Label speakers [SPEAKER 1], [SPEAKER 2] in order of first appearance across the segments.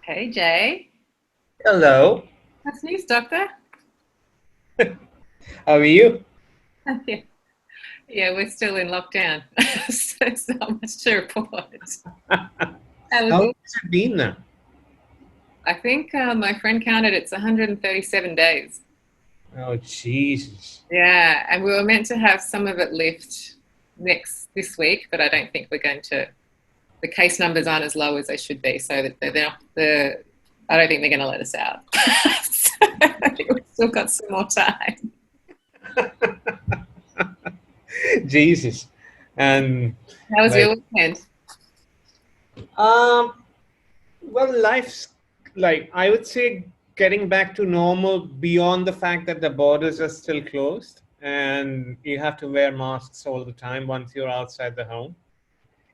[SPEAKER 1] Hey, Jay.
[SPEAKER 2] Hello,
[SPEAKER 1] What's news, Doctor?
[SPEAKER 2] how are you?
[SPEAKER 1] Yeah, yeah, we're still in lockdown, so it's not much to report. How
[SPEAKER 2] How
[SPEAKER 1] was
[SPEAKER 2] long
[SPEAKER 1] it?
[SPEAKER 2] has it been now?
[SPEAKER 1] I think my friend counted it's 137 days.
[SPEAKER 2] Oh, Jesus.
[SPEAKER 1] Yeah, and we were meant to have some of it lift this week, but I don't think we're going to. The case numbers aren't as low as they should be, so that I don't think they're going to let us out. So I think we've still got some more time.
[SPEAKER 2] Jesus. And
[SPEAKER 1] How was
[SPEAKER 2] like,
[SPEAKER 1] your weekend?
[SPEAKER 2] um, well, life's like, I would say getting back to normal beyond the fact that the borders are still closed and you have to wear masks all the time once you're outside the home,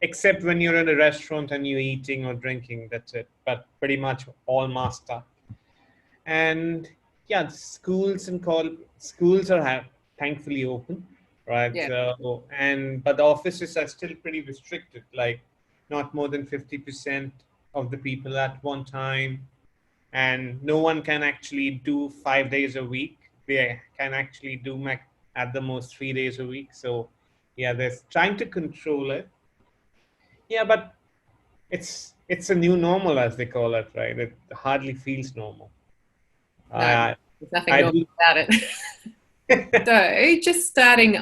[SPEAKER 2] except when you're in a restaurant and you're eating or drinking, that's it. But pretty much all masked up. And yeah, schools are thankfully open, right?
[SPEAKER 1] Yeah.
[SPEAKER 2] But the offices are still pretty restricted, like not more than 50% of the people at one time, and no one can actually do 5 days a week. They can actually do at the most 3 days a week. So yeah, they're trying to control it. Yeah, but it's a new normal, as they call it, right? It hardly feels normal.
[SPEAKER 1] No,
[SPEAKER 2] I
[SPEAKER 1] there's nothing
[SPEAKER 2] I
[SPEAKER 1] normal
[SPEAKER 2] do.
[SPEAKER 1] about it. So, just starting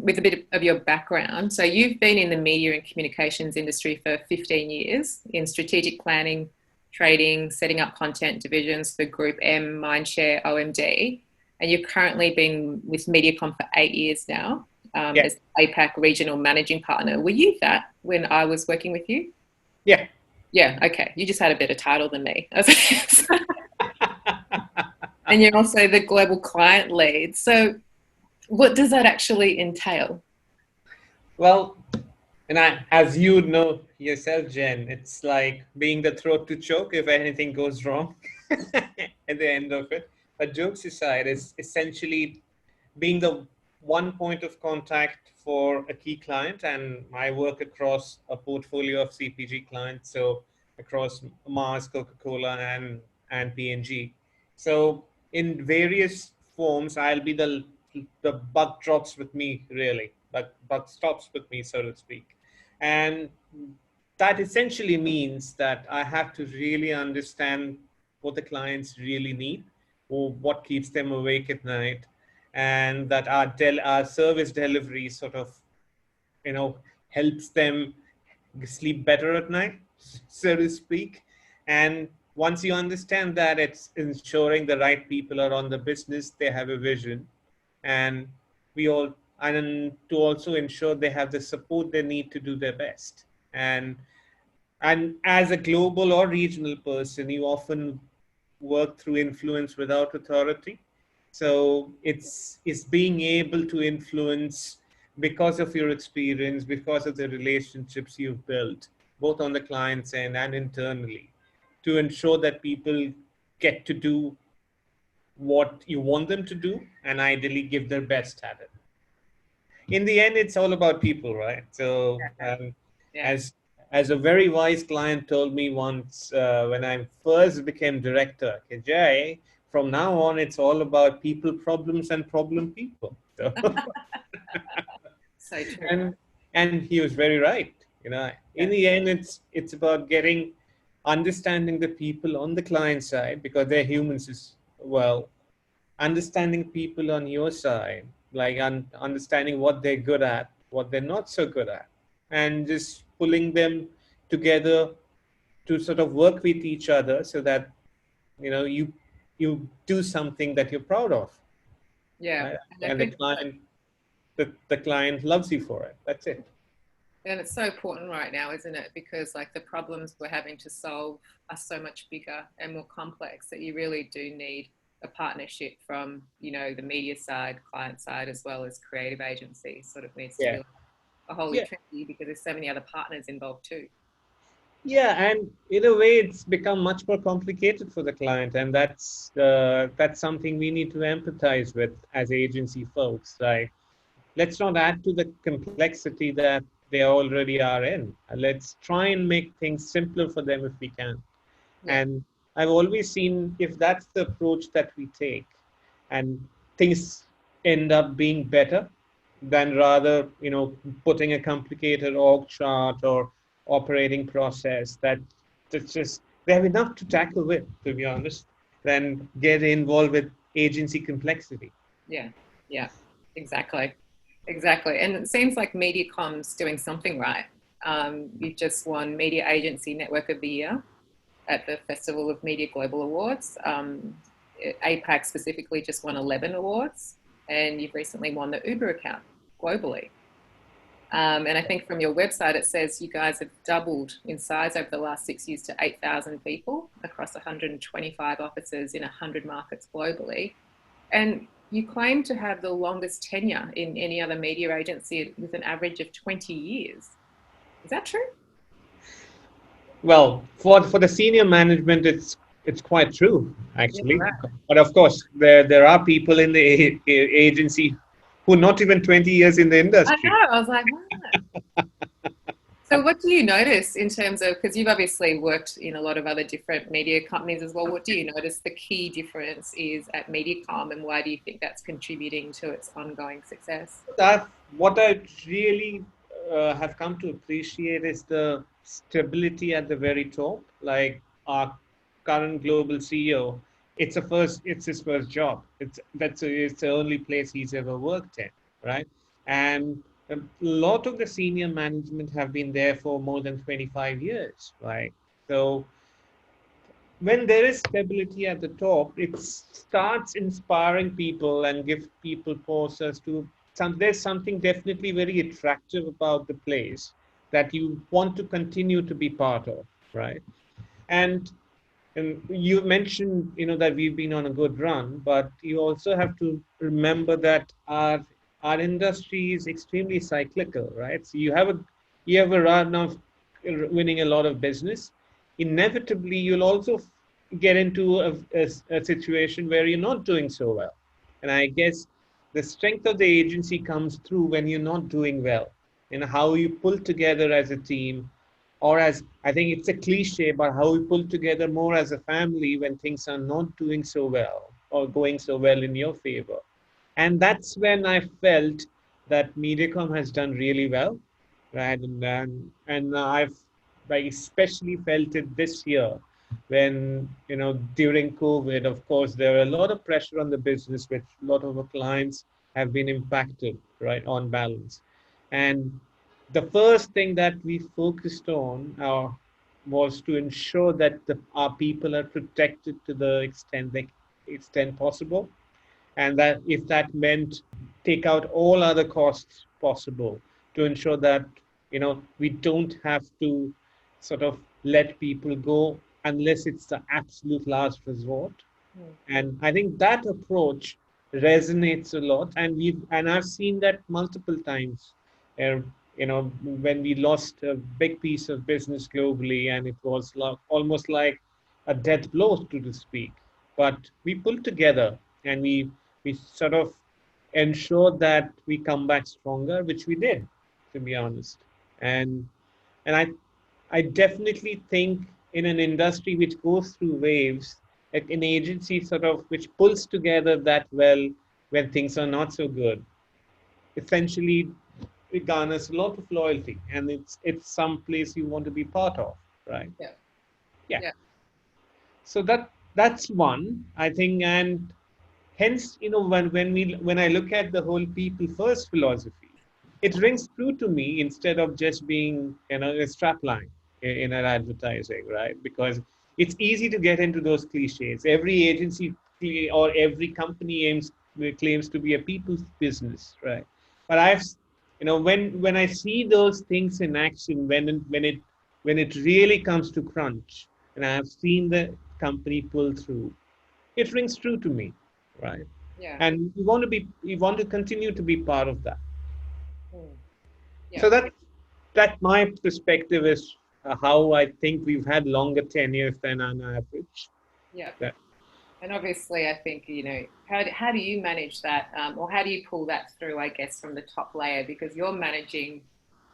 [SPEAKER 1] with a bit of your background. So, you've been in the media and communications industry for 15 years in strategic planning, trading, setting up content divisions for Group M, Mindshare, OMD. And you've currently been with Mediacom for 8 years now
[SPEAKER 2] Yeah,
[SPEAKER 1] as APAC regional managing partner. Were you that when I was working with you?
[SPEAKER 2] yeah.
[SPEAKER 1] Yeah, okay. You just had a better title than me. And you're also the global client lead. So, what does that actually entail?
[SPEAKER 2] Well, as you know yourself, Jen, it's like being the throat to choke if anything goes wrong at the end of it. But jokes aside, it's essentially being the one point of contact for a key client, and I work across a portfolio of CPG clients, so across Mars, Coca-Cola, and P&G. So in various forms, I'll be the buck drops with me, really, but buck stops with me, so to speak, and that essentially means that I have to really understand what the clients really need or what keeps them awake at night, and that our service delivery sort of helps them sleep better at night, so to speak. And once you understand that, it's ensuring the right people are on the business, they have a vision, and we all and to also ensure they have the support they need to do their best. And as a global or regional person, you often work through influence without authority. So it's being able to influence because of your experience, because of the relationships you've built, both on the client's end and internally, to ensure that people get to do what you want them to do and ideally give their best at it. In the end, it's all about people, right? So,
[SPEAKER 1] Yeah.
[SPEAKER 2] as as a very wise client told me once when I first became director, okay, Jay, from now on, it's all about people, problems, and problem people. So,
[SPEAKER 1] So true.
[SPEAKER 2] and and he was very right. In
[SPEAKER 1] Yeah.
[SPEAKER 2] the end, it's about getting understanding the people on the client side because they're humans as well, understanding people on your side, like understanding what they're good at, what they're not so good at, and just pulling them together to sort of work with each other so that you do something that you're proud of,
[SPEAKER 1] Yeah.
[SPEAKER 2] right?
[SPEAKER 1] And I
[SPEAKER 2] And the
[SPEAKER 1] think
[SPEAKER 2] client the client loves you for it. That's it.
[SPEAKER 1] and it's so important right now, isn't it? Because like the problems we're having to solve are so much bigger and more complex that you really do need a partnership from, the media side, client side, as well as creative agency. Sort of needs to be
[SPEAKER 2] Yeah.
[SPEAKER 1] like a holy
[SPEAKER 2] Yeah.
[SPEAKER 1] trinity because there's so many other partners involved too.
[SPEAKER 2] Yeah, and in a way, it's become much more complicated for the client, and that's something we need to empathize with as agency folks. Like, let's not add to the complexity that they already are in. Let's try and make things simpler for them if we can.
[SPEAKER 1] Yeah.
[SPEAKER 2] And I've always seen if that's the approach that we take and things end up being better than rather, putting a complicated org chart or operating process that's just, they have enough to tackle with, to be honest, than get involved with agency complexity.
[SPEAKER 1] Yeah. Yeah. Exactly. Exactly. And it seems like Mediacom's doing something right. You've just won Media Agency Network of the Year at the Festival of Media Global Awards. APAC specifically just won 11 awards, and you've recently won the Uber account globally. And I think from your website, it says you guys have doubled in size over the last 6 years to 8,000 people across 125 offices in 100 markets globally. And you claim to have the longest tenure in any other media agency with an average of 20 years. Is that true?
[SPEAKER 2] Well, for the senior management, it's quite true,
[SPEAKER 1] Yeah,
[SPEAKER 2] actually.
[SPEAKER 1] right.
[SPEAKER 2] But of course, there are people in the agency who are not even 20 years in the
[SPEAKER 1] I
[SPEAKER 2] industry.
[SPEAKER 1] know. I was like, what? So, what do you notice in terms of, because you've obviously worked in a lot of other different media companies as well, what do you notice the key difference is at Mediacom, and why do you think that's contributing to its ongoing success?
[SPEAKER 2] That what I really have come to appreciate is the stability at the very top. Like our current global CEO, it's his first job. It's the only place he's ever worked in, right? And a lot of the senior management have been there for more than 25 years, right? So when there is stability at the top, it starts inspiring people and give people poses to there's something definitely very attractive about the place that you want to continue to be part of, right? And you mentioned, that we've been on a good run, but you also have to remember that our industry is extremely cyclical, right? So you have a run of winning a lot of business. Inevitably, you'll also get into a situation where you're not doing so well. And I guess the strength of the agency comes through when you're not doing well, and how you pull together as a team, or as I think it's a cliche, but how we pull together more as a family when things are not doing so well or going so well in your favor. And that's when I felt that Mediacom has done really well, right? And I've like especially felt it this year when during COVID, of course, there were a lot of pressure on the business, which a lot of our clients have been impacted, right, on balance. And the first thing that we focused on was to ensure that our people are protected to the extent possible, and that if that meant take out all other costs possible to ensure that we don't have to sort of let people go unless it's the absolute last resort. And I think that approach resonates a lot, and I've seen that multiple times. uh, when we lost a big piece of business globally, and it was almost like a death blow, to speak, but we pulled together, and we sort of ensured that we come back stronger, which we did, to be honest. And and I definitely think in an industry which goes through waves, like an agency sort of which pulls together that well when things are not so good, essentially it garners a lot of loyalty, and it's some place you want to be part of, right?
[SPEAKER 1] Yeah.
[SPEAKER 2] Yeah.
[SPEAKER 1] Yeah.
[SPEAKER 2] So that's one, I think. And hence, when I look at the whole people first philosophy, it rings true to me instead of just being a strapline in an advertising, right? Because it's easy to get into those cliches. Every agency or every company claims to be a people's business, right? But when I see those things in action, when it really comes to crunch, and I have seen the company pull through, it rings true to me, right?
[SPEAKER 1] Yeah.
[SPEAKER 2] And we want to continue to be part of that.
[SPEAKER 1] Yeah.
[SPEAKER 2] So that my perspective is how I think we've had longer tenures than on average.
[SPEAKER 1] Yeah.
[SPEAKER 2] That
[SPEAKER 1] And obviously, I think, how do you manage that, or how do you pull that through, I guess, from the top layer? Because you're managing,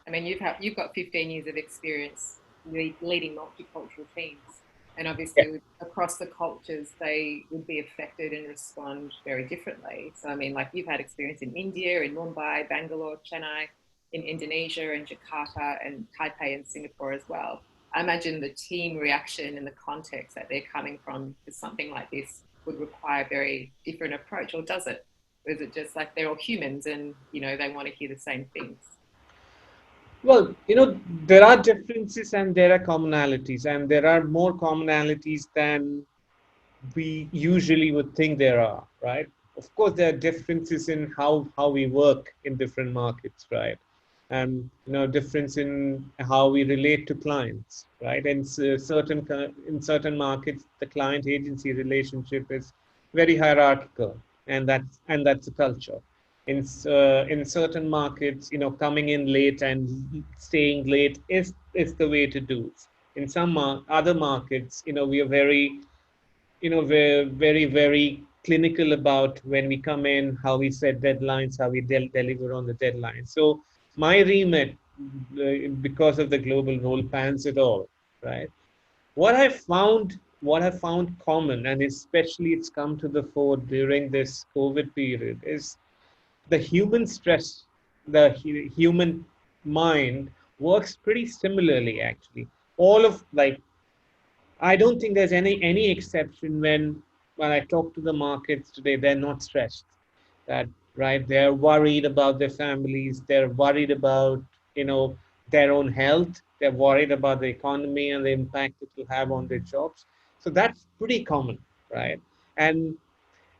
[SPEAKER 1] I mean, you've got 15 years of experience leading multicultural teams. And
[SPEAKER 2] Yeah.
[SPEAKER 1] obviously, across the cultures, they would be affected and respond very differently. So, I mean, like you've had experience in India, in Mumbai, Bangalore, Chennai, in Indonesia, and Jakarta, and Taipei, and Singapore as well. I imagine the team reaction and the context that they're coming from to something like this would require a very different approach, or does it? Or is it just like they're all humans and, they want to hear the same things?
[SPEAKER 2] Well, there are differences and there are commonalities, and there are more commonalities than we usually would think there are, right? Of course, there are differences in how we work in different markets, right? And difference in how we relate to clients, right? And in certain markets, the client agency relationship is very hierarchical, and that's a culture. In certain markets, coming in late and staying late is the way to do it. In some other markets, we are we're very, very clinical about when we come in, how we set deadlines, how we deliver on the deadlines. So my remit, because of the global role, pans it all, right? What I found common, and especially it's come to the fore during this COVID period, is the human stress, the human mind works pretty similarly, actually. All of like I don't think there's any exception when I talk to the markets today, they're not stressed. That right, they're worried about their families, they're worried about you know their own health, they're worried about the economy and the impact it will have on their jobs. So that's pretty common, right? And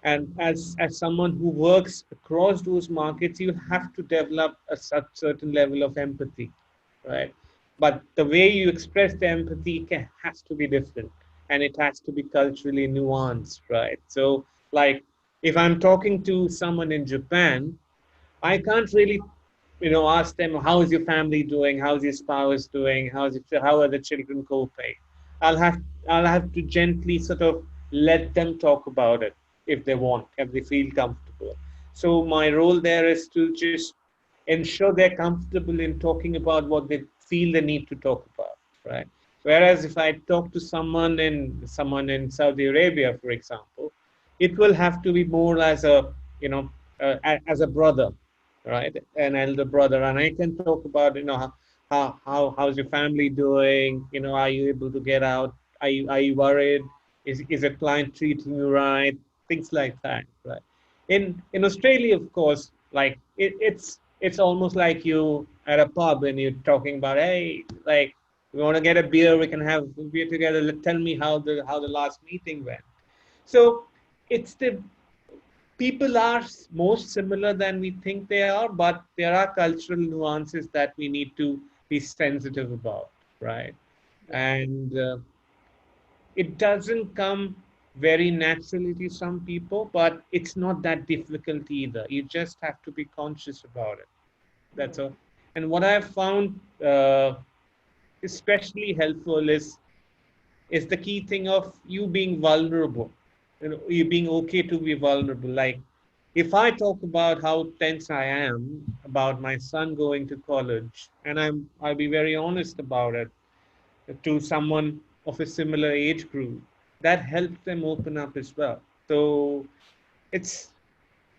[SPEAKER 2] and as someone who works across those markets, you have to develop a such certain level of empathy, right? But the way you express the empathy has to be different, and it has to be culturally nuanced, right? So like if I'm talking to someone in Japan, I can't really, ask them, how is your family doing? How's your spouse doing? How are the children coping? I'll have, I'll have to gently sort of let them talk about it if they want, if they feel comfortable. So my role there is to just ensure they're comfortable in talking about what they feel they need to talk about, right? Whereas if I talk to someone in Saudi Arabia, for example, it will have to be more as you know, as a brother, right? An elder brother, and I can talk about how's your family doing? Are you able to get out? Are you worried? Is a client treating you right? Things like that, right? In Australia, of course, like it's almost like you at a pub and you're talking about, hey, like we want to get a beer, we can have a beer together. Tell me how the last meeting went. So it's the people are most similar than we think they are, but there are cultural nuances that we need to be sensitive about, right?
[SPEAKER 1] Yeah.
[SPEAKER 2] And it doesn't come very naturally to some people, but it's not that difficult either. You just have to be conscious about it. That's
[SPEAKER 1] Mm.
[SPEAKER 2] all. And what I've found especially helpful is the key thing of you being vulnerable. You being okay to be vulnerable. Like if I talk about how tense I am about my son going to college, and I'll be very honest about it to someone of a similar age group, that helps them open up as well. So it's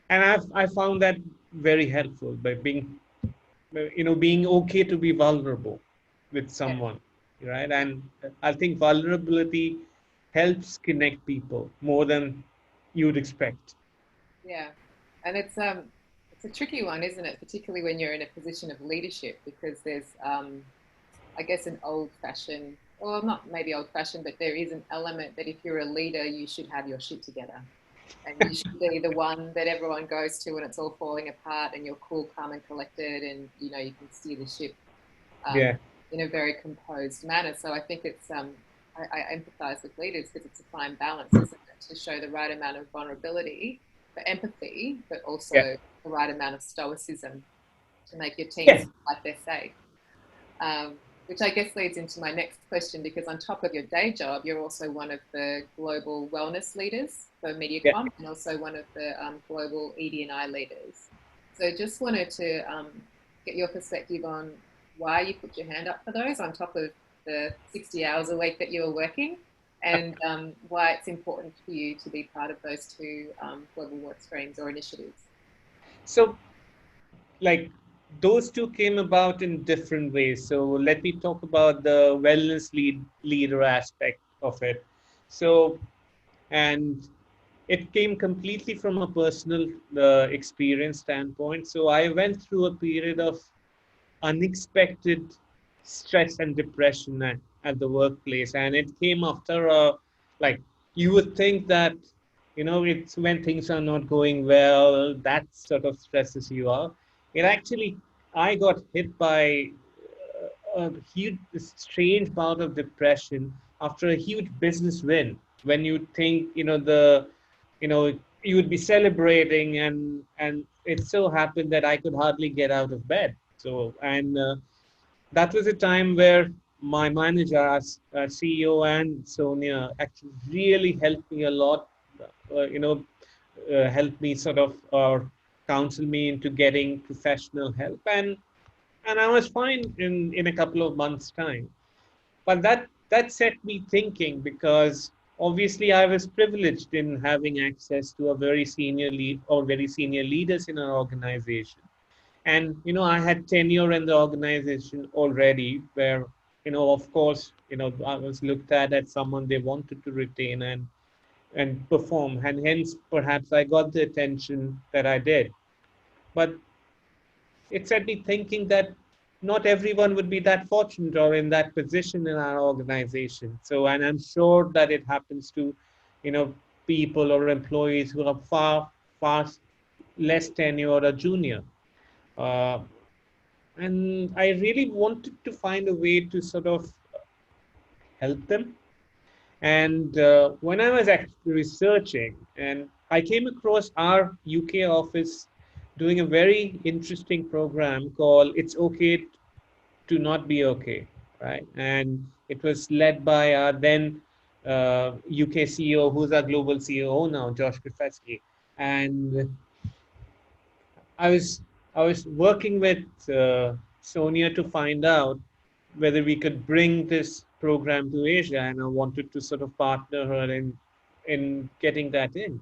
[SPEAKER 2] and I found that very helpful by being okay to be vulnerable with
[SPEAKER 1] Yeah.
[SPEAKER 2] someone, right? And I think vulnerability helps connect people more than you'd expect.
[SPEAKER 1] Yeah. And it's a tricky one, isn't it? Particularly when you're in a position of leadership, because there's I guess an old fashioned, well, not maybe old fashioned, but there is an element that if you're a leader, you should have your shit together. And you should be the one that everyone goes to when it's all falling apart, and you're cool, calm, and collected, and you can steer the ship um,
[SPEAKER 2] Yeah,
[SPEAKER 1] in a very composed manner. So I think it's I empathize with leaders because it's a fine balance, isn't it, to show the right amount of vulnerability for empathy, but
[SPEAKER 2] yeah,
[SPEAKER 1] also the right amount of stoicism to make your teams
[SPEAKER 2] yeah,
[SPEAKER 1] feel like they're safe. Which I guess leads into my next question, because on top of your day job, you're also one of the global wellness leaders for
[SPEAKER 2] yeah.
[SPEAKER 1] Mediacom, and also one of the global ED&I leaders. So just wanted to get your perspective on why you put your hand up for those on top of the 60 hours a week that you were working, and why it's important for you to be part of those two global work streams or initiatives.
[SPEAKER 2] So, like, those two came about in different ways. So let me talk about the leader aspect of it. So, and it came completely from a personal experience standpoint. So I went through a period of unexpected stress and depression at the workplace, and it came after a, like, you would think that, it's when things are not going well that sort of stresses you out. It actually, I got hit by a huge strange bout of depression after a huge business win, when you think, you know you would be celebrating, and it so happened that I could hardly get out of bed. So, and that was a time where my manager, our CEO, and Sonia actually really helped me a lot. Helped me sort of counsel me into getting professional help, and I was fine in a couple of months' time. But that set me thinking, because obviously I was privileged in having access to a very senior lead or very senior leaders in our organization. And I had tenure in the organization already, where of course I was looked at as someone they wanted to retain and perform, and hence perhaps I got the attention that I did. But it set me thinking that not everyone would be that fortunate or in that position in our organization. So, and I'm sure that it happens to people or employees who are far less tenure or junior. uh, and I really wanted to find a way to sort of help them. And when I was actually researching, and I came across our UK office doing a very interesting program called "It's Okay to Not Be Okay," right? And it was led by our then UK CEO, who's our global CEO now, Josh Grafetsky. And I was I was working with Sonia to find out whether we could bring this program to Asia, and I wanted to sort of partner her in getting that in.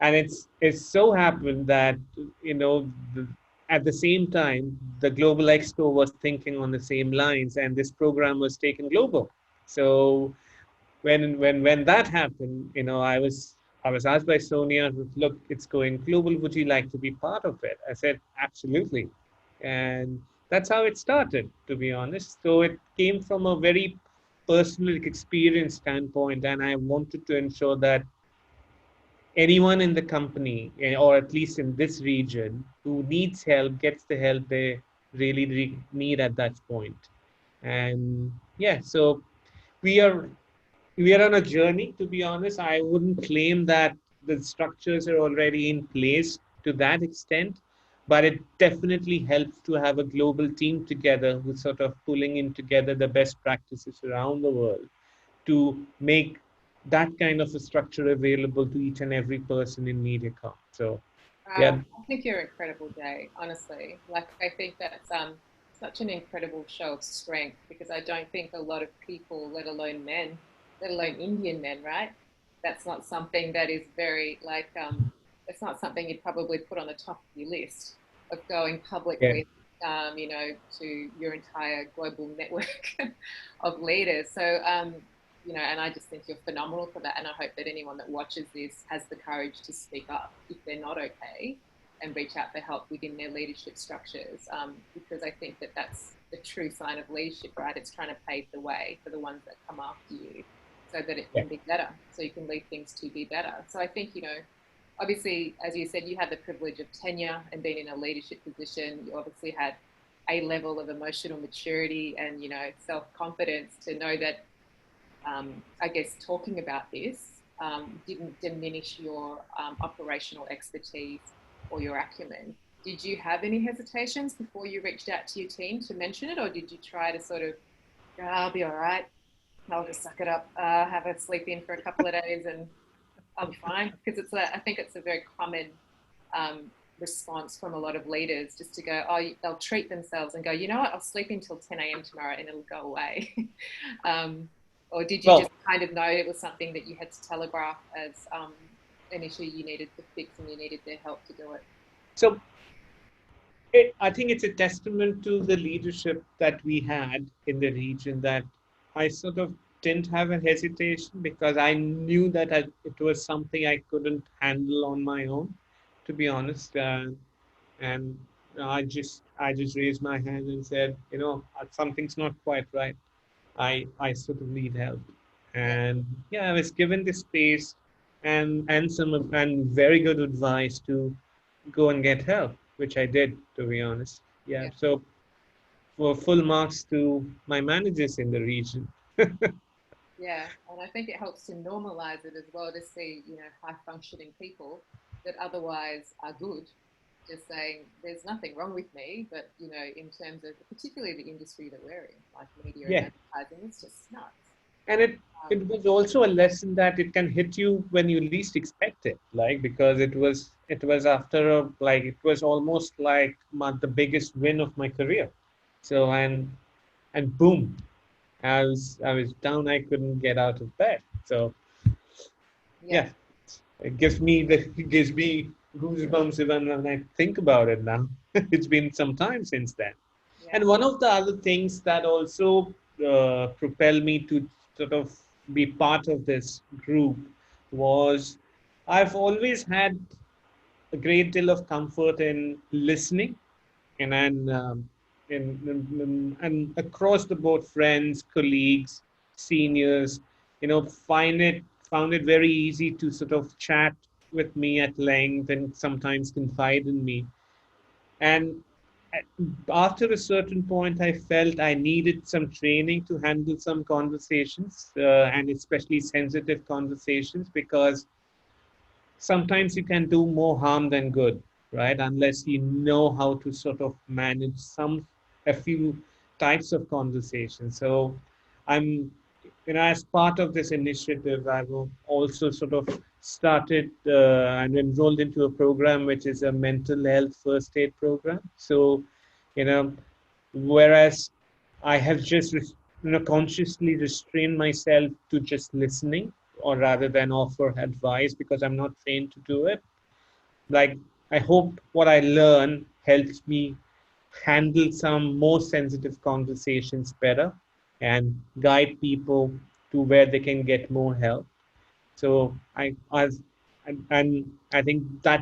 [SPEAKER 2] And it's so happened that the, at the same time the Global Expo was thinking on the same lines, and this program was taken global. So when that happened, I was asked by Sonia, look, it's going global. Would you like to be part of it? I said, absolutely. And that's how it started, to be honest. So it came from a very personal experience standpoint, and I wanted to ensure that anyone in the company, or at least in this region, who needs help gets the help they really need at that point. And yeah, so we are we are on a journey, to be honest. I wouldn't claim that the structures are already in place to that extent, but it definitely helps to have a global team together who's sort of pulling in together the best practices around the world to make that kind of a structure available to each and every person in Mediacom. So, yeah.
[SPEAKER 1] I think you're incredible, Jay, honestly. Like, I think that's such an incredible show of strength, because I don't think a lot of people, let alone men, let alone Indian men, right? That's not something that is very, like, it's not something you'd probably put on the top of your list of going public
[SPEAKER 2] Yeah.
[SPEAKER 1] with, to your entire global network of leaders. So, and I just think you're phenomenal for that. And I hope that anyone that watches this has the courage to speak up if they're not okay, and reach out for help within their leadership structures. Because I think that that's the true sign of leadership, right? It's trying to pave the way for the ones that come after you, so that it can be better, so you can lead things to be better. So I think, obviously, as you said, you had the privilege of tenure and being in a leadership position. You obviously had a level of emotional maturity and, self-confidence to know that, I guess, talking about this didn't diminish your operational expertise or your acumen. Did you have any hesitations before you reached out to your team to mention it, or did you try to sort of, I'll be all right, I'll just suck it up, have a sleep in for a couple of days, and I'll be fine? Because I think it's a very common response from a lot of leaders, just to go, they'll treat themselves and go, you know what, I'll sleep until 10 a.m. tomorrow and it'll go away. or did you just
[SPEAKER 2] Well,
[SPEAKER 1] kind of know it was something that you had to telegraph as an issue you needed to fix and you needed their help to do it?
[SPEAKER 2] so I think it's a testament to the leadership that we had in the region that I sort of didn't have a hesitation because I knew that it was something I couldn't handle on my own, to be honest. And I just raised my hand and said, something's not quite right. I sort of need help.
[SPEAKER 1] Yeah,
[SPEAKER 2] And yeah, I was given the space and some and very good advice to go and get help, which I did, to be honest. Yeah.
[SPEAKER 1] yeah,
[SPEAKER 2] So for full marks to my managers in the region.
[SPEAKER 1] yeah. And I think it helps to normalize it as well to see, high functioning people that otherwise are good, just saying there's nothing wrong with me, but in terms of particularly the industry that we're in, like media and
[SPEAKER 2] Yeah.
[SPEAKER 1] advertising, it's just nuts.
[SPEAKER 2] And
[SPEAKER 1] Um,
[SPEAKER 2] it was also a lesson that it can hit you when you least expect it, like because it was after it was almost like the biggest win of my career. So and boom, I was down. I couldn't get out of bed. So
[SPEAKER 1] yeah,
[SPEAKER 2] yeah, it gives me goosebumps even when I think about it now. It's been some time since then.
[SPEAKER 1] yeah,
[SPEAKER 2] And one of the other things that also propelled me to sort of be part of this group was I've always had a great deal of comfort in listening and across the board, friends, colleagues, seniors, found it very easy to sort of chat with me at length and sometimes confide in me. And after a certain point, I felt I needed some training to handle some conversations, and especially sensitive conversations, because sometimes you can do more harm than good, right? Unless you know how to sort of manage a few types of conversations. So I'm, as part of this initiative, I've also sort of started and enrolled into a program which is a mental health first aid program. So, you know, whereas I have just consciously restrained myself to just listening, or rather than offer advice, because I'm not trained to do it. Like, I hope what I learn helps me handle some more sensitive conversations better and guide people to where they can get more help. So and I think that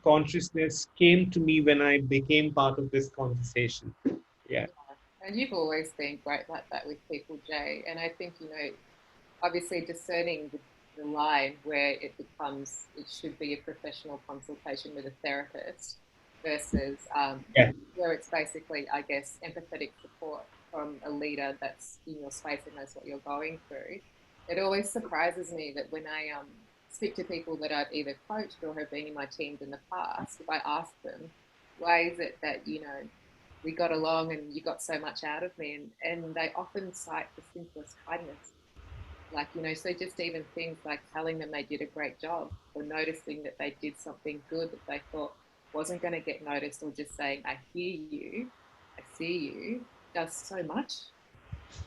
[SPEAKER 2] consciousness came to me when I became part of this conversation. Yeah.
[SPEAKER 1] yeah. And you've always been great like that with people, Jay. And I think, obviously discerning the line where it should be a professional consultation with a therapist versus
[SPEAKER 2] Yeah.
[SPEAKER 1] where it's basically, I guess, empathetic support from a leader that's in your space and knows what you're going through. It always surprises me that when I speak to people that I've either coached or have been in my teams in the past, if I ask them, why is it that, we got along and you got so much out of me? And they often cite the simplest kindness. Like, so just even things like telling them they did a great job or noticing that they did something good that they thought wasn't going to get noticed, or just saying, I hear you, I see you, does so much.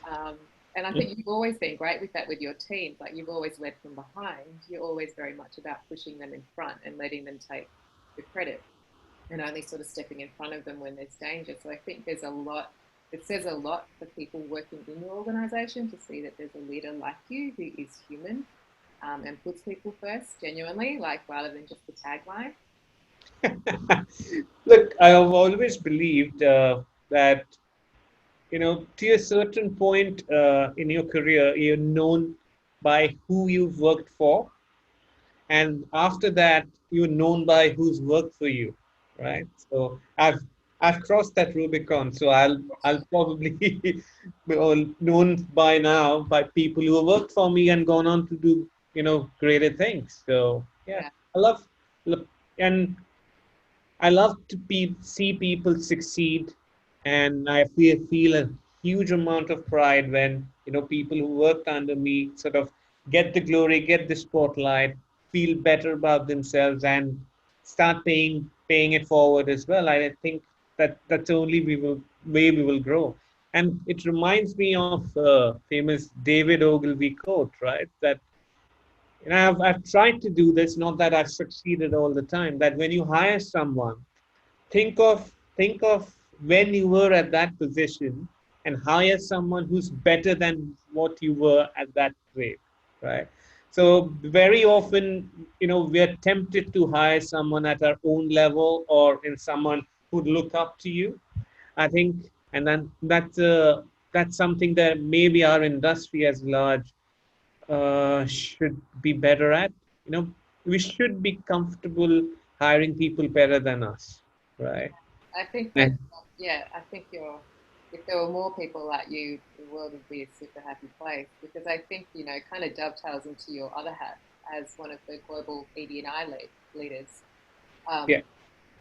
[SPEAKER 1] Um, and I think you've always been great with that with your teams. Like, you've always led from behind. You're always very much about pushing them in front and letting them take the credit and only sort of stepping in front of them when there's danger. So I think it says a lot for people working in your organization to see that there's a leader like you who is human, and puts people first, genuinely, like rather than just the tagline.
[SPEAKER 2] Look, I have always believed that, to a certain point in your career, you're known by who you've worked for, and after that, you're known by who's worked for you, right? So I've crossed that Rubicon, so I'll probably be all known by now by people who have worked for me and gone on to do greater things. So yeah,
[SPEAKER 1] Yeah,
[SPEAKER 2] I love and I love to see people succeed, and I feel a huge amount of pride when people who worked under me sort of get the glory, get the spotlight, feel better about themselves, and start paying it forward as well. I think that's the only way we will grow. And it reminds me of famous David Ogilvy quote, right? That I've tried to do this, not that I've succeeded all the time, that when you hire someone, think of when you were at that position and hire someone who's better than what you were at that grade, right? So very often, we are tempted to hire someone at our own level or in someone who'd look up to you. I think, and then that's something that maybe our industry as large should be better at. You know, we should be comfortable hiring people better than us, right?
[SPEAKER 1] I think that,
[SPEAKER 2] And
[SPEAKER 1] yeah, I think if there were more people like you, the world would be a super happy place because I think, kind of dovetails into your other hat as one of the global ED&I leaders. Um,
[SPEAKER 2] yeah,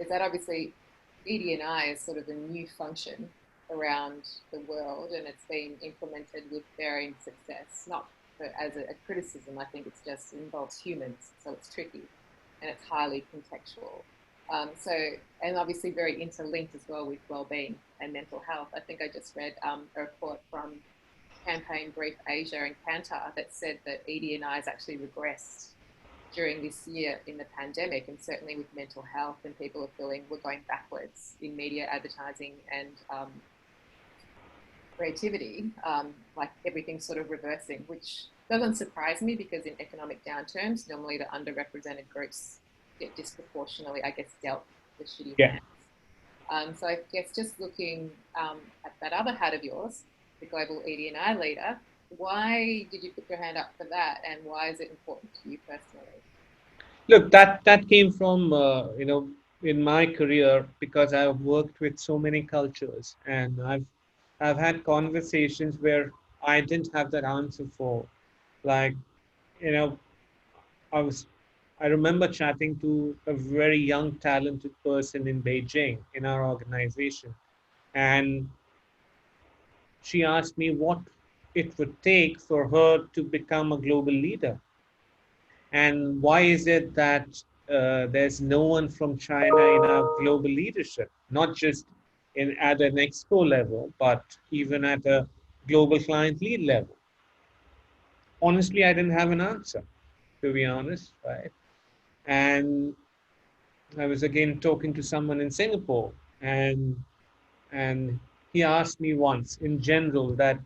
[SPEAKER 1] is that obviously ED&I is sort of a new function around the world and it's been implemented with varying success, not as a criticism. I think it's just involves humans, so it's tricky and it's highly contextual. So, and obviously very interlinked as well with well-being and mental health. I think I just read a report from Campaign Brief Asia and Kantar that said that ED&I has actually regressed during this year in the pandemic, and certainly with mental health, and people are feeling we're going backwards in media advertising and creativity, like everything's sort of reversing, which doesn't surprise me because in economic downturns, normally the underrepresented groups get disproportionately, I guess, dealt the shitty
[SPEAKER 2] yeah.
[SPEAKER 1] hands. So I guess just looking at that other hat of yours, the global ED&I leader, why did you put your hand up for that, and why is it important to you personally?
[SPEAKER 2] Look, that came from in my career because I've worked with so many cultures, and I've had conversations where I didn't have that answer for, like you know I was I remember chatting to a very young, talented person in Beijing in our organization, and she asked me what it would take for her to become a global leader. And why is it that there's no one from China in our global leadership, not just at an exco level, but even at a global client lead level? Honestly, I didn't have an answer, to be honest, right? And I was again talking to someone in Singapore, and he asked me once, in general, that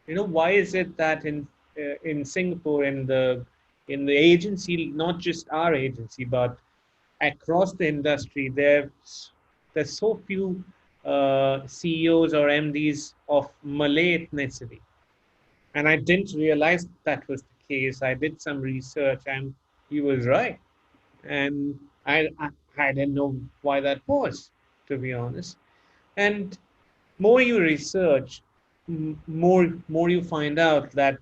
[SPEAKER 2] why is it that in Singapore in the agency, not just our agency, but across the industry, there's so few CEOs or MDs of Malay ethnicity, and I didn't realize that was the case. I did some research, and he was right, and I didn't know why that was, to be honest. And more you research, more you find out that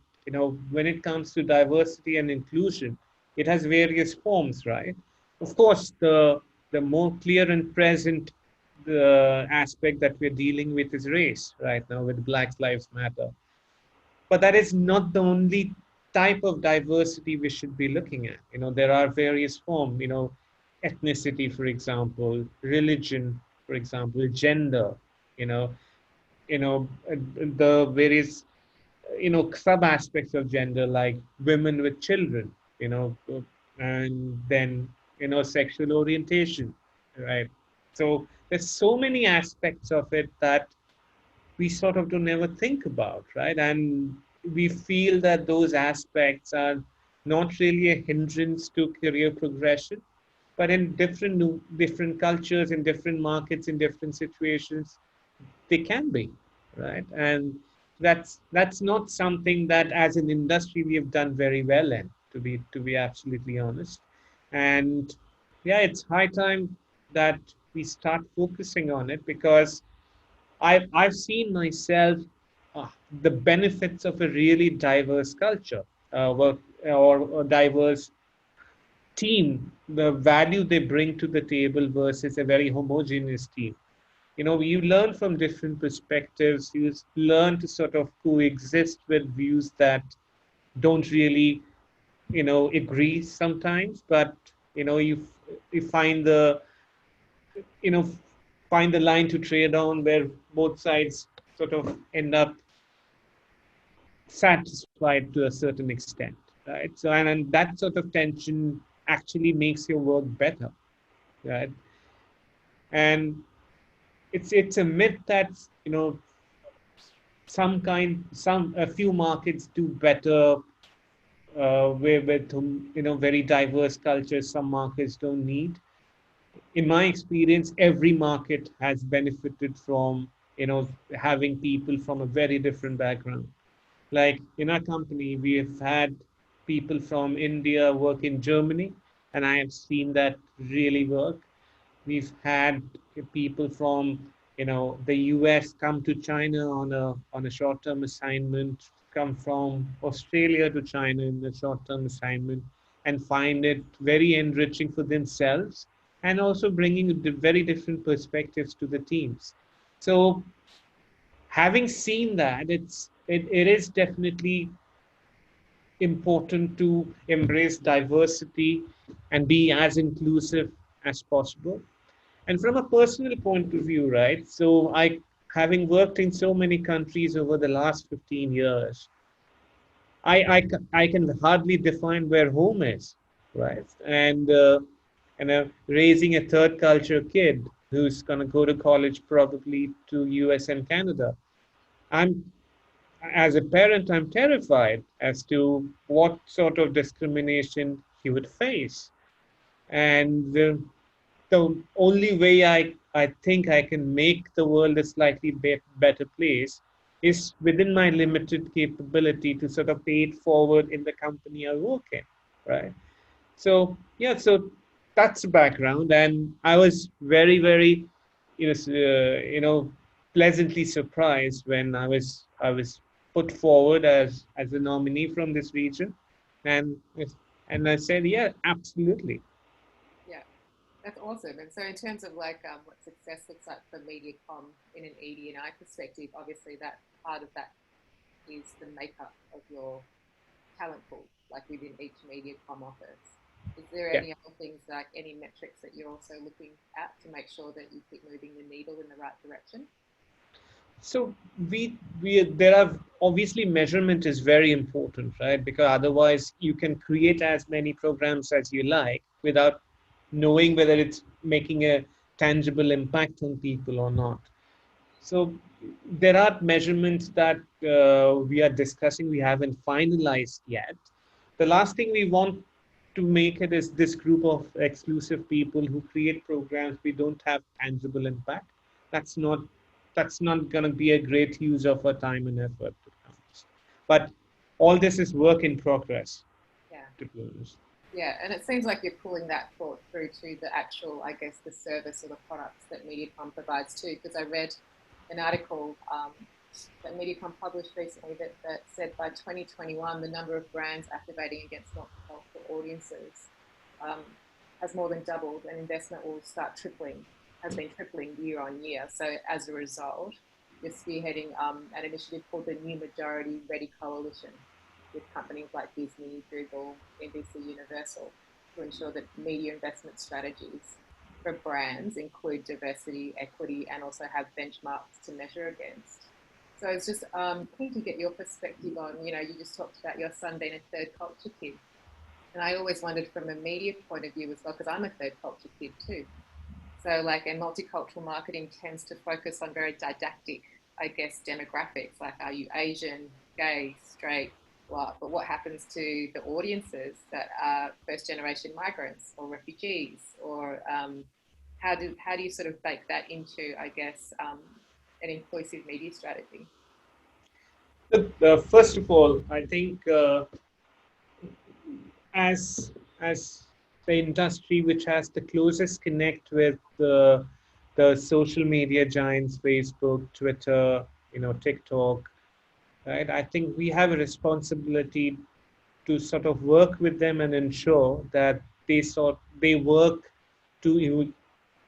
[SPEAKER 2] when it comes to diversity and inclusion, it has various forms, right? Of course, the more clear and present the aspect that we're dealing with is race right now with Black Lives Matter. But that is not the only type of diversity we should be looking at. There are various forms. Ethnicity, for example, religion, for example, gender. You know, the various sub aspects of gender like women with children, and then sexual orientation, right? So there's so many aspects of it that we sort of don't ever think about, right? And we feel that those aspects are not really a hindrance to career progression, but in different cultures, in different markets, in different situations, they can be, right? And that's not something that as an industry we have done very well in, to be absolutely honest. And yeah, it's high time that we start focusing on it because I've seen myself the benefits of a really diverse culture, work or a diverse team, the value they bring to the table versus a very homogeneous team. You learn from different perspectives. You learn to sort of coexist with views that don't really agree sometimes, but you find the you know find the line to trade on where both sides sort of end up satisfied to a certain extent, right? So, and that sort of tension actually makes your work better, right? And it's a myth that, a few markets do better with very diverse cultures. Some markets don't need. In my experience, every market has benefited from having people from a very different background. Like in our company, we have had people from India work in Germany, and I have seen that really work. We've had people from the US come to China on a short-term assignment, come from Australia to China in a short-term assignment, and find it very enriching for themselves, and also bringing very different perspectives to the teams. So having seen that, it is definitely important to embrace diversity and be as inclusive as possible. And from a personal point of view, right? So having worked in so many countries over the last 15 years, I can hardly define where home is, right? And raising a third culture kid who's going to go to college probably to US and Canada. I'm As a parent, I'm terrified as to what sort of discrimination he would face. And the only way I think I can make the world a slightly better place is within my limited capability to sort of pay it forward in the company I work in, right? So yeah, so that's the background, and I was very, very, pleasantly surprised when I was put forward as a nominee from this region, and and I said, yeah, absolutely.
[SPEAKER 1] Yeah, that's awesome. And so, in terms of like what success looks like for Mediacom in an ED&I perspective, obviously that part of that is the makeup of your talent pool, like within each Mediacom office. Is there
[SPEAKER 2] Yeah.
[SPEAKER 1] any other things, like any metrics that you're also looking at to make sure that you keep moving the needle in the right direction?
[SPEAKER 2] So we there are obviously measurement is very important, right? Because otherwise you can create as many programs as you like without knowing whether it's making a tangible impact on people or not. So there are measurements that we are discussing. We haven't finalized yet. The last thing we want to make it is this group of exclusive people who create programs we don't have tangible impact. That's not that's not going to be a great use of our time and effort, to be honest. But all this is work in progress,
[SPEAKER 1] Yeah.
[SPEAKER 2] to be honest.
[SPEAKER 1] Yeah, and it seems like you're pulling that thought through to the actual, I guess, the service or the products that Mediacom provides too. Because I read an article that Mediacom published recently that said by 2021, the number of brands activating against multicultural audiences um, has more than doubled, and investment will start tripling, has been tripling year on year. So as a result, you're spearheading an initiative called the New Majority Ready Coalition, with companies like Disney, Google, NBC Universal, to ensure that media investment strategies for brands include diversity, equity, and also have benchmarks to measure against. So it's just keen to get your perspective on, you just talked about your son being a third culture kid. And I always wondered from a media point of view as well, because I'm a third culture kid too. So like, and multicultural marketing tends to focus on very didactic, I guess, demographics, like are you Asian, gay, straight, what? But what happens to the audiences that are first generation migrants or refugees, or how do you sort of bake that into, I guess, an inclusive media strategy?
[SPEAKER 2] First of all, I think as the industry which has the closest connect with the social media giants, Facebook, Twitter, TikTok, right? I think we have a responsibility to sort of work with them and ensure that they work to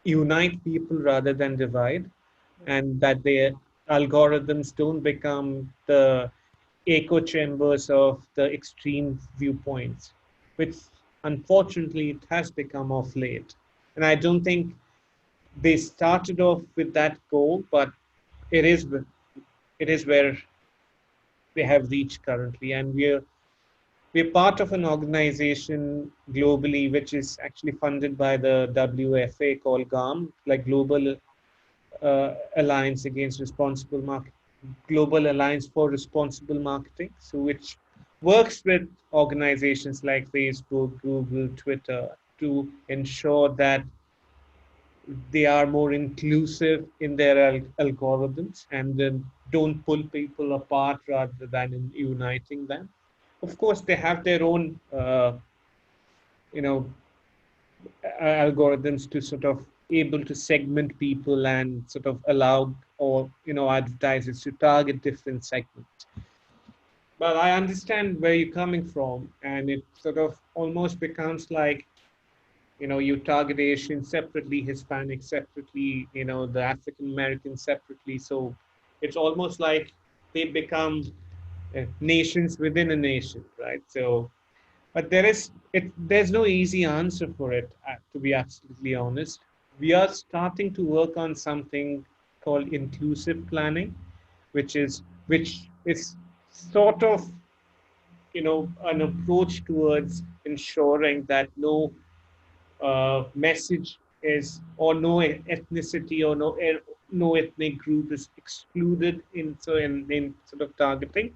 [SPEAKER 2] unite people rather than divide, and that their algorithms don't become the echo chambers of the extreme viewpoints, which unfortunately it has become of late. And I don't think they started off with that goal, but it is it is where they have reached currently. And we're part of an organization globally, which is actually funded by the WFA called GAM, like Global Alliance Against Responsible Market, Global Alliance for Responsible Marketing. So which works with organizations like Facebook, Google, Twitter to ensure that they are more inclusive in their algorithms and don't pull people apart rather than in uniting them. Of course, they have their own, you know, algorithms to sort of able to segment people and sort of allow or advertisers to target different segments. But I understand where you're coming from, and it sort of almost becomes like you target Asian separately, Hispanic separately, the African American separately. So it's almost like they become nations within a nation, right? So, but there's no easy answer for it, to be absolutely honest. We are starting to work on something called inclusive planning, which is sort of an approach towards ensuring that no message is, or no ethnicity or no ethnic group is excluded in sort of targeting.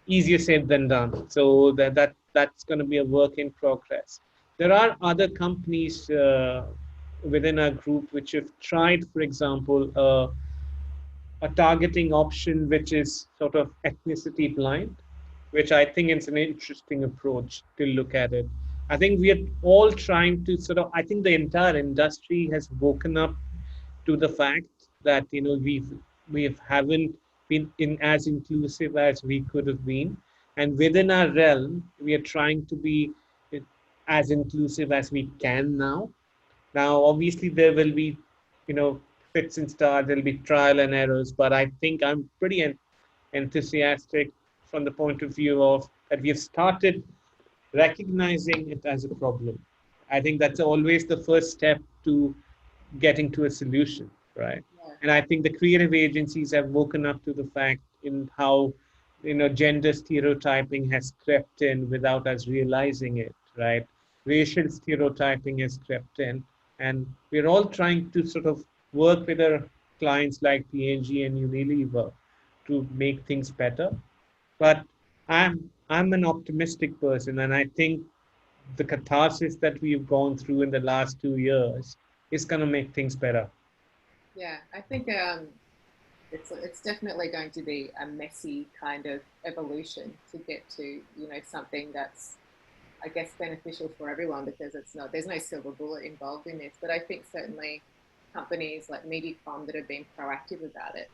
[SPEAKER 2] Easier said than done. So that's going to be a work in progress. There are other companies within our group which have tried, for example, a targeting option which is sort of ethnicity blind, which I think is an interesting approach to look at it. I think we are all trying to sort of, I think the entire industry has woken up to the fact that we haven't been in as inclusive as we could have been, and within our realm we are trying to be as inclusive as we can now. Now obviously there will be you know fits and starts, there'll be trial and errors, but I think I'm pretty enthusiastic from the point of view of that we have started recognizing it as a problem. I think that's always the first step to getting to a solution, right?
[SPEAKER 1] Yeah.
[SPEAKER 2] And I think the creative agencies have woken up to the fact in how gender stereotyping has crept in without us realizing it, right? Racial stereotyping has crept in, and we're all trying to sort of work with our clients like P&G and Unilever to make things better. But I'm an optimistic person, and I think the catharsis that we've gone through in the last 2 years is going to make things better.
[SPEAKER 1] Yeah, I think it's definitely going to be a messy kind of evolution to get to something that's, I guess, beneficial for everyone, because there's no silver bullet involved in this. But I think certainly companies like Mediacom that have been proactive about it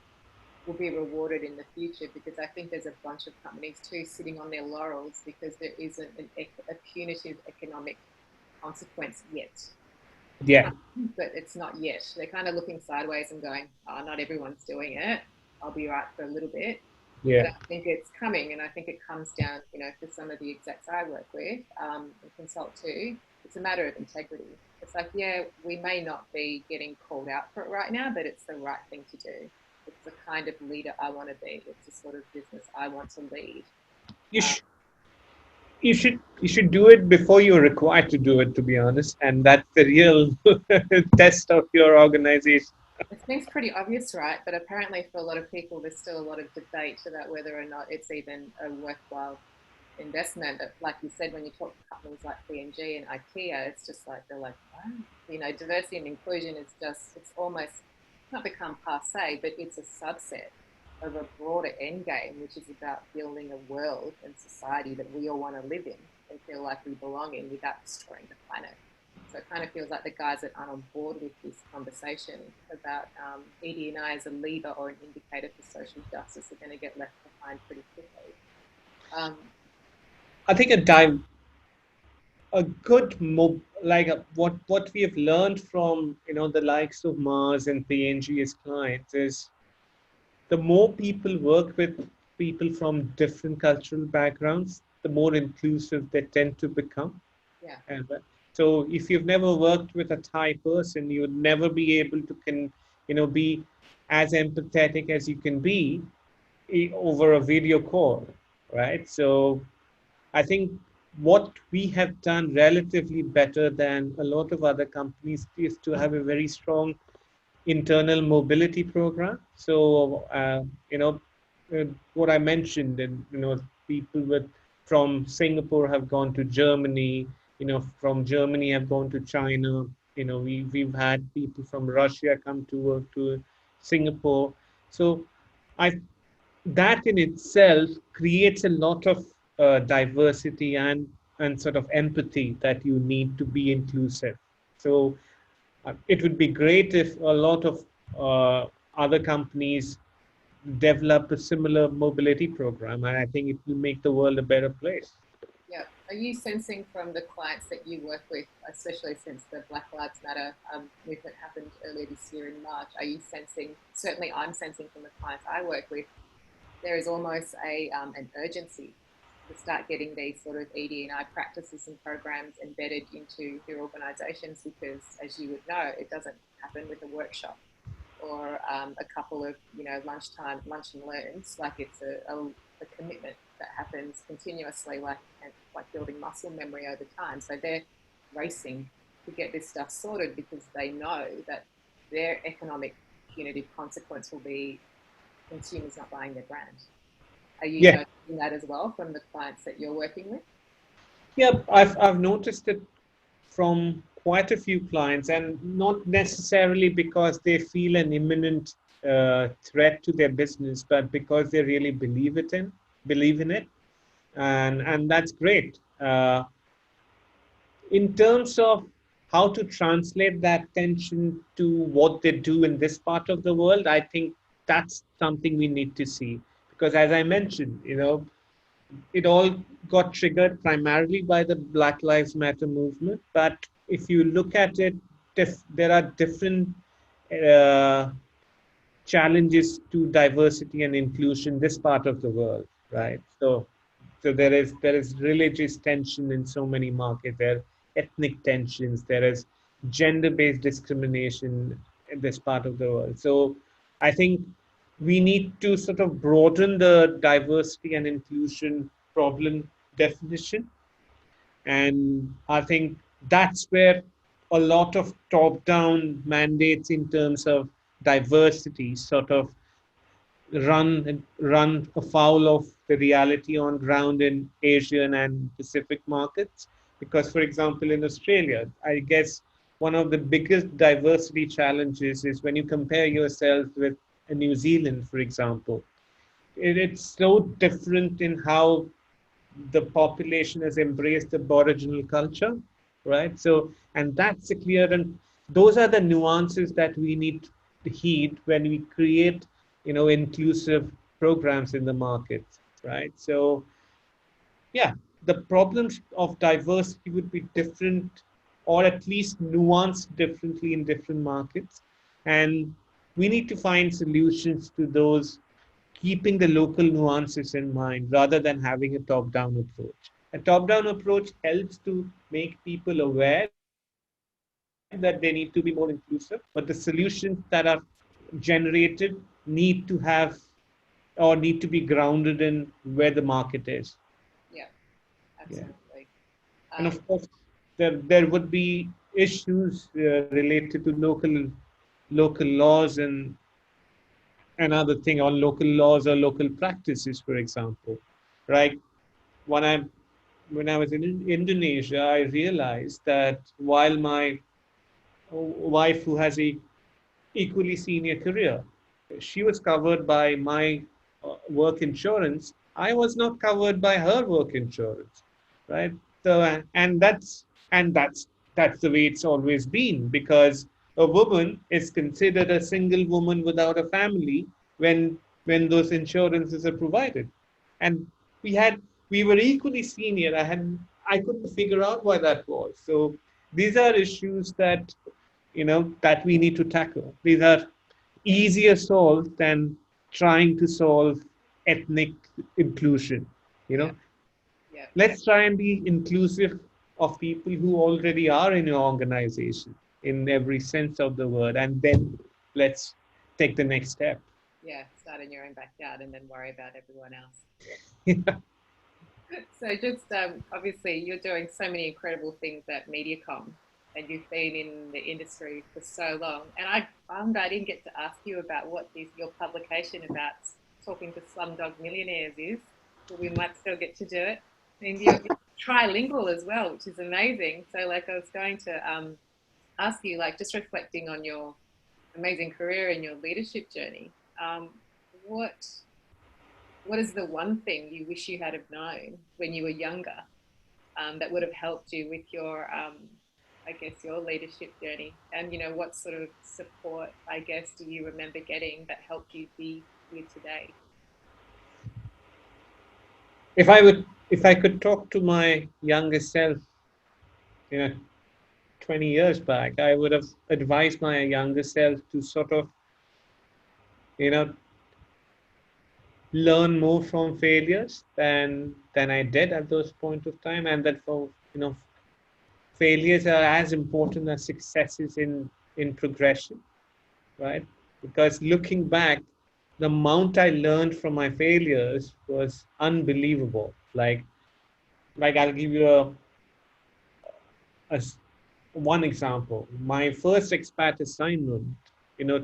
[SPEAKER 1] will be rewarded in the future, because I think there's a bunch of companies too sitting on their laurels because there isn't a punitive economic consequence yet.
[SPEAKER 2] Yeah.
[SPEAKER 1] But it's not yet. They're kind of looking sideways and going, oh, not everyone's doing it. I'll be right for a little bit.
[SPEAKER 2] Yeah.
[SPEAKER 1] But I think it's coming, and I think it comes down, for some of the execs I work with and consult to, it's a matter of integrity. It's like, yeah, we may not be getting called out for it right now, but it's the right thing to do. It's the kind of leader I want to be. It's the sort of business I want to lead.
[SPEAKER 2] You should do it before you're required to do it, to be honest, and that's the real test of your organization.
[SPEAKER 1] It seems pretty obvious, right? But apparently for a lot of people, there's still a lot of debate about whether or not it's even a worthwhile investment. But like you said, when you talk to companies like P&G and IKEA, it's just like, they're like, wow. Diversity and inclusion is just, it's almost not become passe, but it's a subset of a broader end game, which is about building a world and society that we all want to live in and feel like we belong in without destroying the planet. So it kind of feels like the guys that aren't on board with this conversation about ED&I as a lever or an indicator for social justice are going to get left behind pretty quickly.
[SPEAKER 2] I think what we have learned from the likes of Mars and P&G as clients is the more people work with people from different cultural backgrounds, the more inclusive they tend to become.
[SPEAKER 1] Yeah.
[SPEAKER 2] And so if you've never worked with a Thai person, you would never be able to be as empathetic as you can be over a video call, right? So I think what we have done relatively better than a lot of other companies is to have a very strong internal mobility program. So, what I mentioned, and people from Singapore have gone to Germany. From Germany have gone to China. We've had people from Russia come to work to Singapore. So, I that in itself creates a lot of diversity and sort of empathy that you need to be inclusive. So it would be great if a lot of other companies develop a similar mobility program, and I think it will make the world a better place.
[SPEAKER 1] Yeah. Are you sensing from the clients that you work with, especially since the Black Lives Matter movement happened earlier this year in March, are you sensing, certainly I'm sensing from the clients I work with, there is almost an urgency to start getting these sort of ED&I practices and programs embedded into their organisations, because, as you would know, it doesn't happen with a workshop or a couple of lunch and learns. Like, it's a commitment that happens continuously, like building muscle memory over time. So they're racing to get this stuff sorted because they know that their economic punitive consequence will be consumers not buying their brand. Are you
[SPEAKER 2] Yeah,
[SPEAKER 1] noticing that as well from the clients that you're working with?
[SPEAKER 2] yeah, I've noticed it from quite a few clients, and not necessarily because they feel an imminent threat to their business, but because they really believe in it, and that's great. In terms of how to translate that tension to what they do in this part of the world, I think that's something we need to see. Because as I mentioned, it all got triggered primarily by the Black Lives Matter movement. But if you look at it, there are different uh, challenges to diversity and inclusion this part of the world,
[SPEAKER 1] Yeah,
[SPEAKER 2] right? So there is religious tension in so many markets. There are ethnic tensions. There is gender-based discrimination in this part of the world. So I think we need to sort of broaden the diversity and inclusion problem definition, and I think that's where a lot of top-down mandates in terms of diversity sort of run afoul of the reality on ground in Asian and Pacific markets. Because, for example, in Australia, I guess one of the biggest diversity challenges is when you compare yourself with New Zealand, for example. It's so different in how the population has embraced the Aboriginal culture, right? So, and that's a clear, and those are the nuances that we need to heed when we create, inclusive programs in the market, right? So, yeah, the problems of diversity would be different, or at least nuanced differently in different markets, and we need to find solutions to those, keeping the local nuances in mind rather than having a top down approach. A top down approach helps to make people aware that they need to be more inclusive, but the solutions that are generated need to have, or need to be grounded in where the market is.
[SPEAKER 1] yeah,
[SPEAKER 2] Yeah.
[SPEAKER 1] absolutely.
[SPEAKER 2] And
[SPEAKER 1] Um,
[SPEAKER 2] of course, there would be issues related to local laws and other thing, or local laws or local practices, for example, right? When I when I was in Indonesia, I realized that while my wife, who has a equally senior career, she was covered by my work insurance, I was not covered by her work insurance, right? So, and that's the way it's always been, because a woman is considered a single woman without a family when those insurances are provided. And we had we were equally senior. I couldn't figure out why that was. So these are issues that we need to tackle. These are easier solved than trying to solve ethnic inclusion. You
[SPEAKER 1] yeah,
[SPEAKER 2] know,
[SPEAKER 1] yeah,
[SPEAKER 2] let's try and be inclusive of people who already are in your organization in every sense of the word, and then let's take the next step.
[SPEAKER 1] Yeah, start in your own backyard and then worry about everyone else.
[SPEAKER 2] Yeah.
[SPEAKER 1] So just obviously you're doing so many incredible things at Mediacom, and you've been in the industry for so long. And I found I didn't get to ask you about what your publication about talking to slumdog millionaires is, but we might still get to do it. And you're trilingual as well, which is amazing. So like I was going to ask you, like just reflecting on your amazing career and your leadership journey, what is the one thing you wish you had have known when you were younger, that would have helped you with your, I guess, your leadership journey? And, you know, what sort of support, I guess, do you remember getting that helped you be here today?
[SPEAKER 2] If I could talk to my younger self, you know, 20 years back, I would have advised my younger self to sort of, you know, learn more from failures than I did at those point of time, and that for failures are as important as successes in progression, right? Because looking back, the amount I learned from my failures was unbelievable. Like I'll give you a one example. My first expat assignment,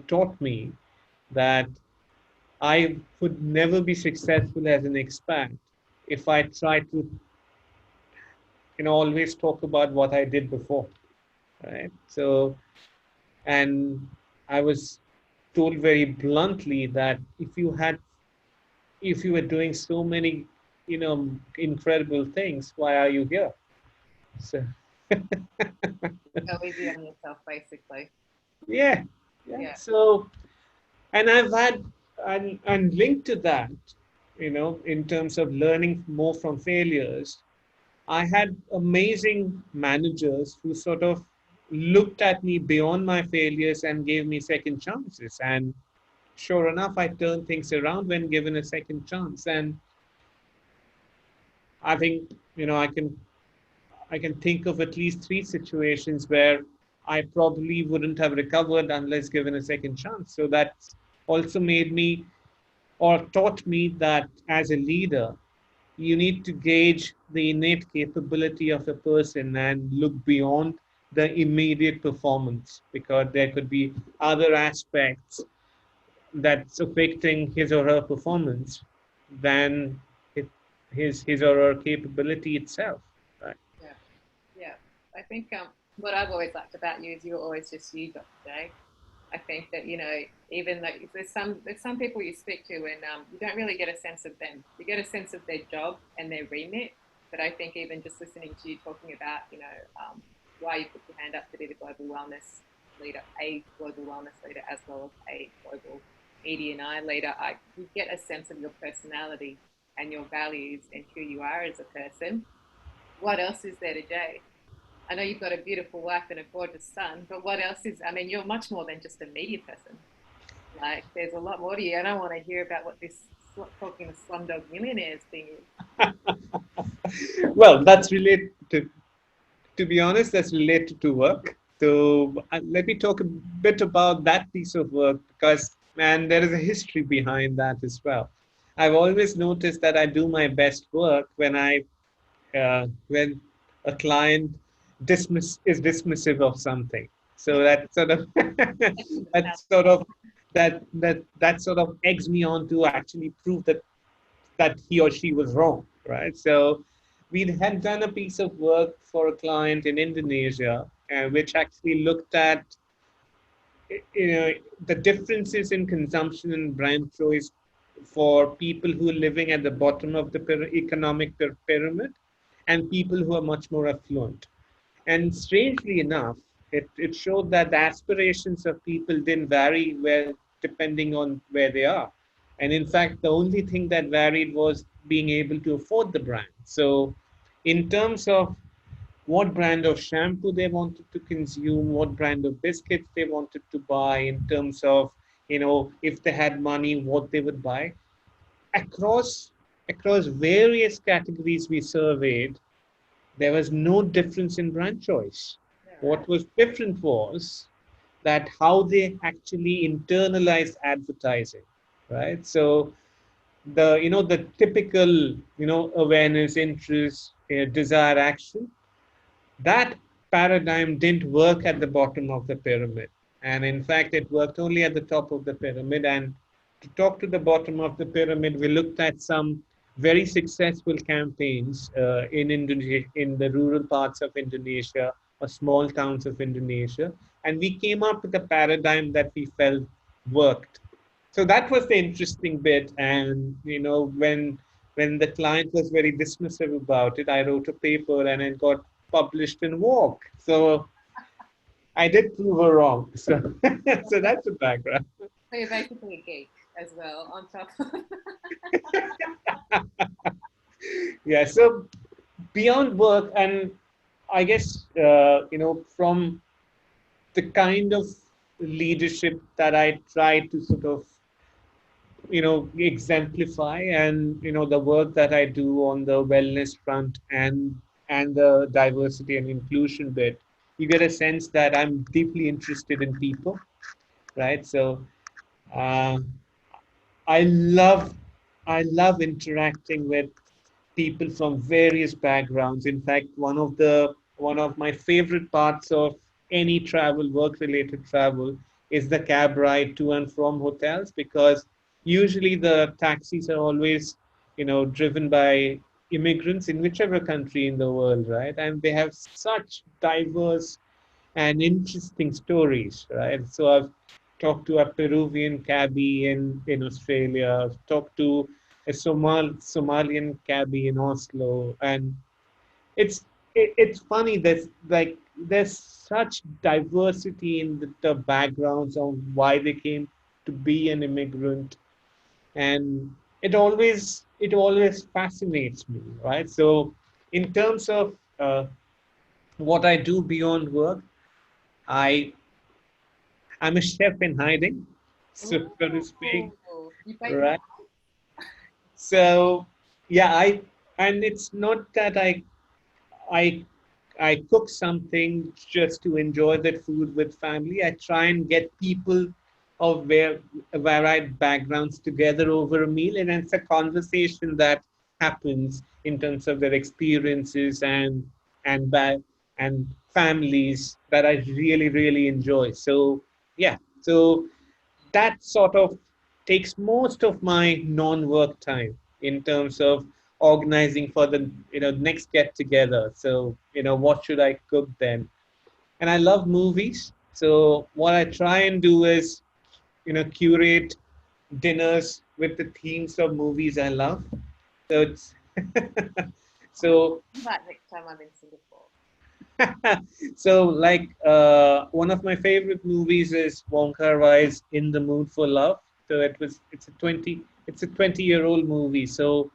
[SPEAKER 2] taught me that I would never be successful as an expat if I tried to, always talk about what I did before, right? So, and I was told very bluntly that if you were doing so many, incredible things, why are you here? So,
[SPEAKER 1] Go easy on yourself, basically.
[SPEAKER 2] yeah, yeah.
[SPEAKER 1] Yeah.
[SPEAKER 2] So, and I've had, and linked to that, in terms of learning more from failures, I had amazing managers who sort of looked at me beyond my failures and gave me second chances. And sure enough, I turned things around when given a second chance. And I think, I can think of at least three situations where I probably wouldn't have recovered unless given a second chance. So that also made me or taught me that as a leader, you need to gauge the innate capability of a person and look beyond the immediate performance, because there could be other aspects that's affecting his or her performance than it, his or her capability itself. Right?
[SPEAKER 1] Yeah. Yeah. I think what I've always liked about you is you're always just you, Dr. J. I think that, you know, even though there's some people you speak to and you don't really get a sense of them. You get a sense of their job and their remit. But I think even just listening to you talking about, why you put your hand up to be the global wellness leader, a global wellness leader, as well as a global ED&I leader, you get a sense of your personality and your values and who you are as a person. What else is there to Jay? I know you've got a beautiful wife and a gorgeous son, but what else is, I mean, you're much more than just a media person. Like, there's a lot more to you. And I want to hear about what this talking to Slumdog Millionaires thing is.
[SPEAKER 2] Well, that's related to be honest, that's related to work. So let me talk a bit about that piece of work, because, man, there is a history behind that as well. I've always noticed that I do my best work when a client is dismissive of something. So that sort of that sort of that sort of eggs me on to actually prove that he or she was wrong, right? So we had done a piece of work for a client in Indonesia, which actually looked at you know the differences in consumption and brand choice for people who are living at the bottom of the economic pyramid and people who are much more affluent. And strangely enough, it showed that the aspirations of people didn't vary well depending on where they are. And in fact, the only thing that varied was being able to afford the brand. So, in terms of what brand of shampoo they wanted to consume, what brand of biscuits they wanted to buy, in terms of, if they had money, what they would buy, across across various categories we surveyed, there was no difference in brand choice.
[SPEAKER 1] Yeah, right.
[SPEAKER 2] What was different was that how they actually internalize advertising, right? So the typical awareness, interest, desire, action, that paradigm didn't work at the bottom of the pyramid. And in fact, it worked only at the top of the pyramid. And to talk to the bottom of the pyramid, we looked at some very successful campaigns in Indonesia, in the rural parts of Indonesia or small towns of Indonesia. And we came up with a paradigm that we felt worked. So that was the interesting bit. And when the client was very dismissive about it, I wrote a paper and it got published in Walk. So I did prove her wrong. So so that's the background.
[SPEAKER 1] So you're basically a geek as well on top.
[SPEAKER 2] Yeah. So beyond work, and I guess from the kind of leadership that I try to sort of exemplify, and the work that I do on the wellness front and the diversity and inclusion bit, you get a sense that I'm deeply interested in people, right? So uh, I love I love interacting with people from various backgrounds. In fact, one of my favorite parts of any travel, work related travel, is the cab ride to and from hotels, because usually the taxis are always driven by immigrants in whichever country in the world, right? And they have such diverse and interesting stories, right? So I've talked to a Peruvian cabbie in Australia. I've talked to a Somalian cabbie in Oslo, and it's it's funny. There's such diversity in the backgrounds of why they came to be an immigrant, and it always fascinates me, right? So in terms of what I do beyond work, I I'm a chef in hiding, so to speak,
[SPEAKER 1] Ooh, you bake
[SPEAKER 2] right? So yeah, and it's not that I I cook something just to enjoy that food with family. I try and get people of varied backgrounds together over a meal, and it's a conversation that happens in terms of their experiences and ba- and families that I really really enjoy. So yeah, so that sort of takes most of my non-work time in terms of organizing for the next get together. So what should I cook then? And I love movies, so what I try and do is curate dinners with the themes of movies I love. So it's so
[SPEAKER 1] that next time I'm in Singapore.
[SPEAKER 2] so like one of my favorite movies is Wong Kar-wai's In the Mood for Love. So it's a 20-year-old movie. So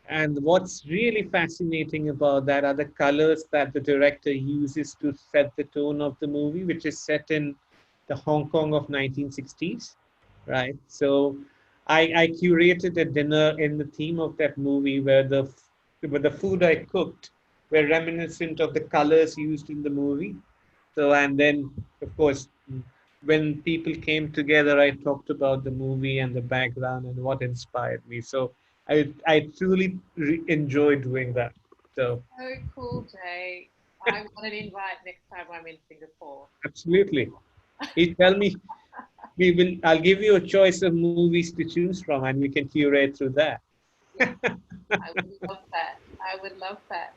[SPEAKER 2] and what's really fascinating about that are the colors that the director uses to set the tone of the movie, which is set in the Hong Kong of 1960s, right? So I curated a dinner in the theme of that movie where the food I cooked were reminiscent of the colors used in the movie. So and then of course when people came together, I talked about the movie and the background and what inspired me. So I truly enjoy doing that. So
[SPEAKER 1] So cool, Jay. I want an invite next time I'm in Singapore.
[SPEAKER 2] absolutely, you tell me. I'll give you a choice of movies to choose from, and we can curate through that.
[SPEAKER 1] Yeah, I would love that. I would love that.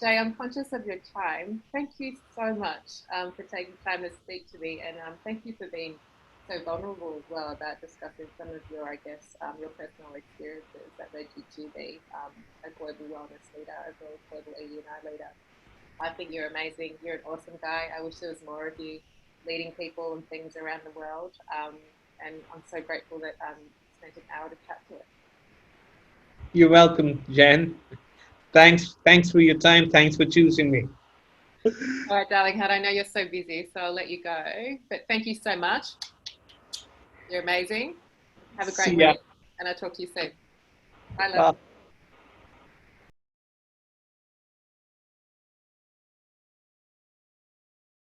[SPEAKER 1] Jay, I'm conscious of your time. Thank you so much for taking time to speak to me, and thank you for being so vulnerable as well about discussing some of your, I guess, your personal experiences that led you to be a global wellness leader as well as global ED&I leader. I think you're amazing. You're an awesome guy. I wish there was more of you leading people and things around the world. And I'm so grateful that you spent an hour to chat to it.
[SPEAKER 2] You're welcome, Jen. Thanks for your time. Thanks for choosing me.
[SPEAKER 1] All right, darling Hud, I know you're so busy, so I'll let you go. But thank you so much. You're amazing. Have a great
[SPEAKER 2] See ya.
[SPEAKER 1] week, and I'll talk to you soon. Bye, love.
[SPEAKER 2] Bye.